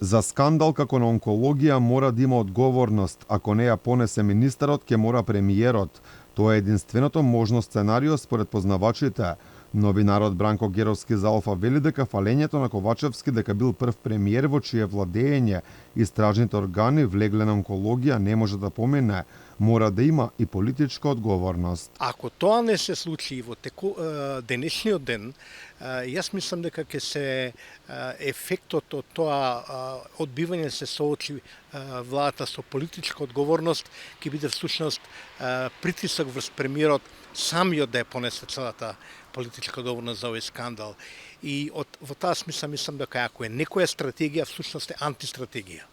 За скандал како на онкологија мора да има одговорност, ако не ја понесе министерот, ќе мора премиерот. Тоа е единственото можно сценарио според познавачите. Новинарот Бранко Геровски за Алфа вели дека фалењето на Ковачевски дека бил прв премиер во чие владење истражните органи влегле на онкологија не може да помине. Мора да има и политичка одговорност. Ако тоа не се случи во денешниот ден, јас мислам дека ќе се ефектот од тоа одбивање се соочи владата со политичка одговорност, ќе биде всушност притисок врз премиерот самиот да ја понесе целата политичка одговорност за овој скандал. И во таа смисла мислам дека ако е некоја стратегија, всушност е антистратегија.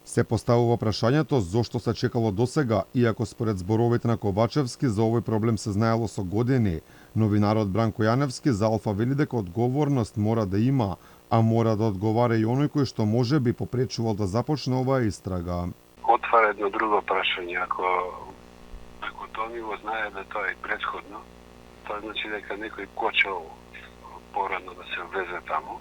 Се поставува прашањето зошто се чекало досега, иако според зборовите на Ковачевски за овој проблем се знаело со години. Новинарот Бранко Јаневски за Алфа вели дека одговорност мора да има, а мора да одговара и оној кој што може би попречувал да започне оваа истрага. Отвара едно друго прашање, ако тоа ми го знае да тоа е претходно, тоа значи дека некој кочел порано да се влезе таму,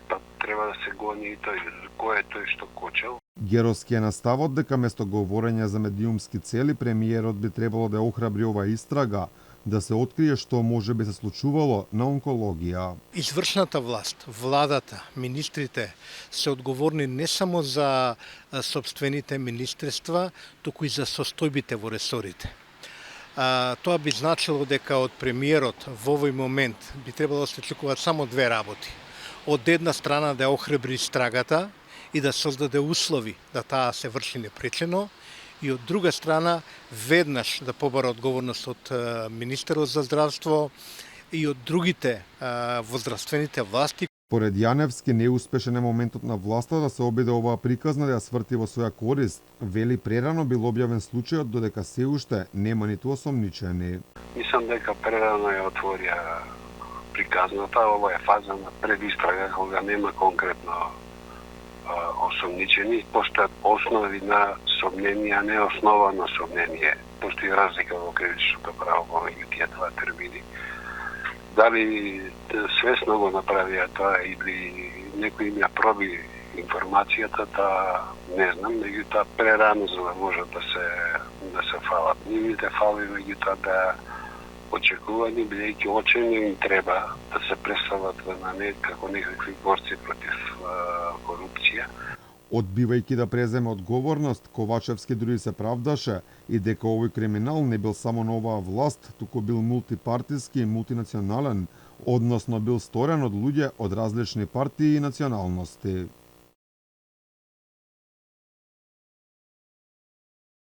па треба да се гони и тој, кој е тој што кочел. Геровски е на ставот дека место говорење за медиумски цели, премиерот би требало да охрабри оваа истрага, да се открие што може би се случувало на онкологија. Извршната власт, владата, министрите се одговорни не само за собствените министерства, туку и за состојбите во ресорите. Тоа би значило дека од премиерот во овој момент би требало да се очекуваат само две работи. Од една страна да охрабри истрагата и да создаде услови да таа се врши непречено, и од друга страна веднаш да побара одговорност од министерот за здравство и од другите во здравствените власти. Поред Јаневски неуспешен е моментот на власта да се обиде оваа приказна да ја сврти во своја корист. Вели прерано бил објавен случајот додека се уште нема ниту осомничени. Мислам дека прерано ја отворија приказната, ова е фаза на предистрага кога нема конкретно осомничени, постојат основи на сомнение, а не основа на сомнение. Постои разлика во кривичното право помеѓу тие два термини. Дали свесно го направија тоа или некој им ја проби информацијата, таа не знам, меѓутоа прерано за да можат да се фалат. Нивните фалби меѓутоа да очекувани, бидејќи очено им треба да се представат како некакви борци против корупција. Одбивајќи да преземе одговорност, Ковачевски дури се правдаше и дека овој криминал не бил само на оваа власт, туку бил мултипартиски и мултинационален, односно бил сторен од луѓе од различни партии и националности.